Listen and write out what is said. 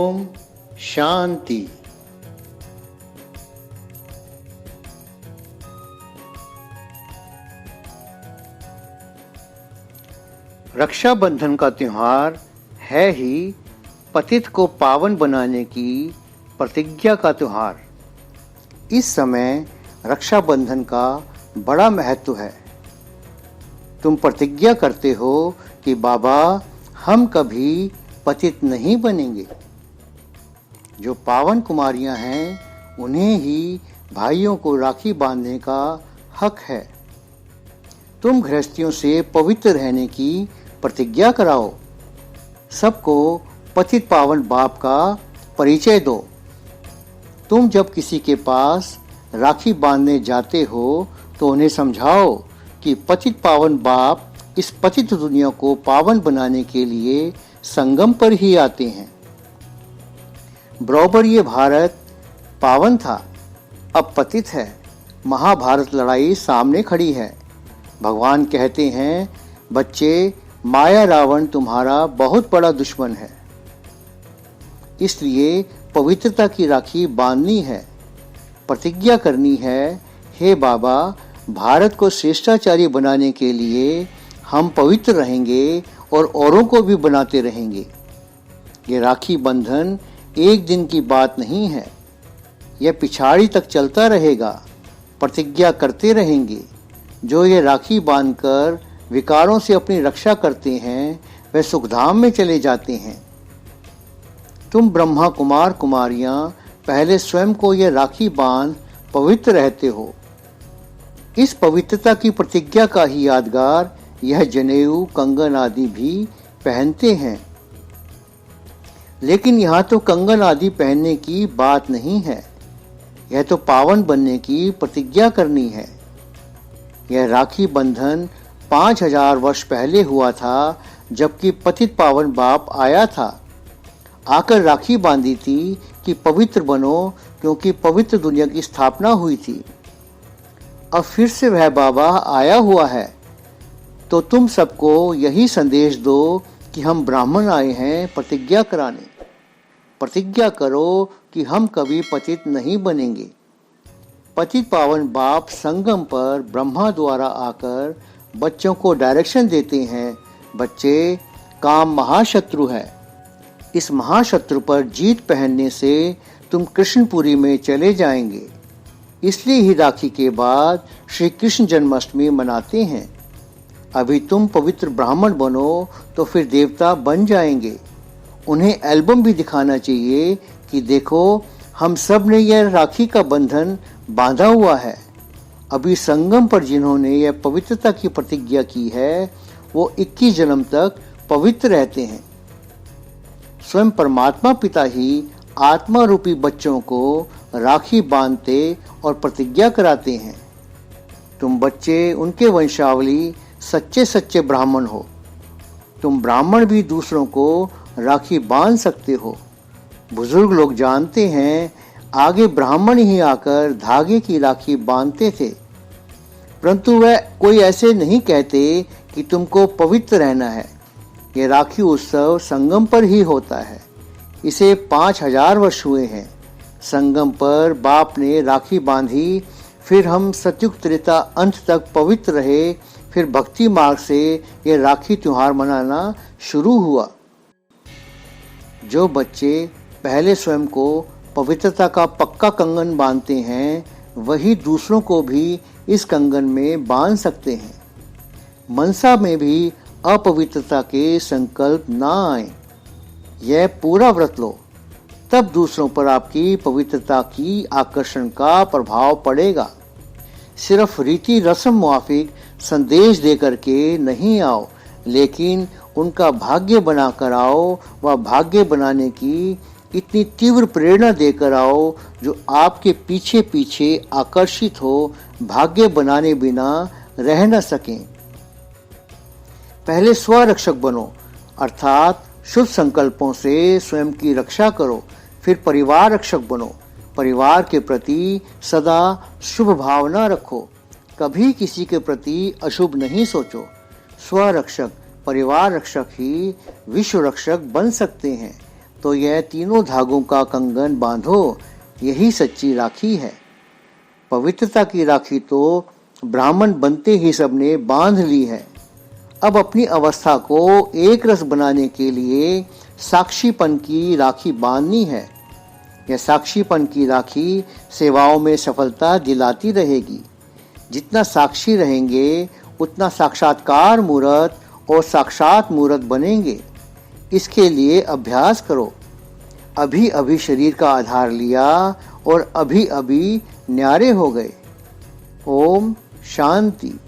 ओम शांति। रक्षाबंधन का त्योहार है ही पतित को पावन बनाने की प्रतिज्ञा का त्योहार। इस समय रक्षाबंधन का बड़ा महत्व है। तुम प्रतिज्ञा करते हो कि बाबा हम कभी पतित नहीं बनेंगे। जो पावन कुमारियां हैं उन्हें ही भाइयों को राखी बांधने का हक है। तुम गृहस्थियों से पवित्र रहने की प्रतिज्ञा कराओ। सबको पतित पावन बाप का परिचय दो। तुम जब किसी के पास राखी बांधने जाते हो तो उन्हें समझाओ कि पतित पावन बाप इस पतित दुनिया को पावन बनाने के लिए संगम पर ही आते हैं। बराबर ये भारत पावन था, अब पतित है। महाभारत लड़ाई सामने खड़ी है। भगवान कहते हैं, बच्चे, माया रावण तुम्हारा बहुत बड़ा दुश्मन है, इसलिए पवित्रता की राखी बांधनी है। प्रतिज्ञा करनी है, हे बाबा, भारत को श्रेष्ठाचारी बनाने के लिए हम पवित्र रहेंगे और औरों को भी बनाते रहेंगे। ये राखी बंधन एक दिन की बात नहीं है, यह पिछाड़ी तक चलता रहेगा। प्रतिज्ञा करते रहेंगे। जो ये राखी बांधकर विकारों से अपनी रक्षा करते हैं वे सुखधाम में चले जाते हैं। तुम ब्रह्मा कुमार कुमारियां पहले स्वयं को यह राखी बांध पवित्र रहते हो। इस पवित्रता की प्रतिज्ञा का ही यादगार यह जनेऊ, कंगन आदि भी पहनते हैं। लेकिन यहाँ तो कंगन आदि पहनने की बात नहीं है, यह तो पावन बनने की प्रतिज्ञा करनी है। यह राखी बंधन 5000 वर्ष पहले हुआ था, जबकि पतित पावन बाप आया था। आकर राखी बांधी थी कि पवित्र बनो, क्योंकि पवित्र दुनिया की स्थापना हुई थी। अब फिर से वह बाबा आया हुआ है, तो तुम सबको यही संदेश दो कि हम ब्राह्मण आए हैं प्रतिज्ञा कराने। प्रतिज्ञा करो कि हम कभी पतित नहीं बनेंगे। पतित पावन बाप संगम पर ब्रह्मा द्वारा आकर बच्चों को डायरेक्शन देते हैं, बच्चे, काम महाशत्रु है। इस महाशत्रु पर जीत पहनने से तुम कृष्णपुरी में चले जाएंगे। इसलिए ही राखी के बाद श्री कृष्ण जन्माष्टमी मनाते हैं। अभी तुम पवित्र ब्राह्मण बनो तो फिर देवता बन जाएंगे। उन्हें एल्बम भी दिखाना चाहिए कि देखो, हम सब ने यह राखी का बंधन बांधा हुआ है। अभी संगम पर जिन्होंने यह पवित्रता की प्रतिज्ञा की है वो 21 जन्म तक पवित्र रहते हैं। स्वयं परमात्मा पिता ही आत्मा रूपी बच्चों को राखी बांधते और प्रतिज्ञा कराते हैं। तुम बच्चे, उनके वंशावली सच्चे सच्चे ब्राह्मण हो। तुम ब्राह्मण भी दूसरों को राखी बांध सकते हो। बुजुर्ग लोग जानते हैं, आगे ब्राह्मण ही आकर धागे की राखी बांधते थे, परंतु वह कोई ऐसे नहीं कहते कि तुमको पवित्र रहना है। ये राखी उत्सव संगम पर ही होता है। इसे 5000 वर्ष हुए हैं। संगम पर बाप ने राखी बांधी, फिर हम सतयुग त्रेता अंत तक पवित्र रहे। फिर भक्ति मार्ग से ये राखी त्योहार मनाना शुरू हुआ। जो बच्चे पहले स्वयं को पवित्रता का पक्का कंगन बांधते हैं, वही दूसरों को भी इस कंगन में बांध सकते हैं। मनसा में भी अपवित्रता के संकल्प ना आए। यह पूरा व्रत लो, तब दूसरों पर आपकी पवित्रता की आकर्षण का प्रभाव पड़ेगा। सिर्फ रीति रस्म मुआफिक संदेश देकर के नहीं आओ, लेकिन उनका भाग्य बनाकर आओ। वह भाग्य बनाने की इतनी तीव्र प्रेरणा देकर आओ जो आपके पीछे पीछे आकर्षित हो, भाग्य बनाने बिना रह न सकें। पहले स्वरक्षक बनो, अर्थात शुभ संकल्पों से स्वयं की रक्षा करो। फिर परिवार रक्षक बनो, परिवार के प्रति सदा शुभ भावना रखो। कभी किसी के प्रति अशुभ नहीं सोचो। स्वरक्षक, परिवार रक्षक ही विश्व रक्षक बन सकते हैं। तो यह तीनों धागों का कंगन बांधो, यही सच्ची राखी है। पवित्रता की राखी तो ब्राह्मण बनते ही सबने बांध ली है। अब अपनी अवस्था को एक रस बनाने के लिए साक्षीपन की राखी बांधनी है। यह साक्षीपन की राखी सेवाओं में सफलता दिलाती रहेगी। जितना साक्षी रहेंगे उतना साक्षात्कार मूर्त और साक्षात मूर्त बनेंगे। इसके लिए अभ्यास करो। अभी अभी शरीर का आधार लिया और अभी अभी न्यारे हो गए। ओम शांति।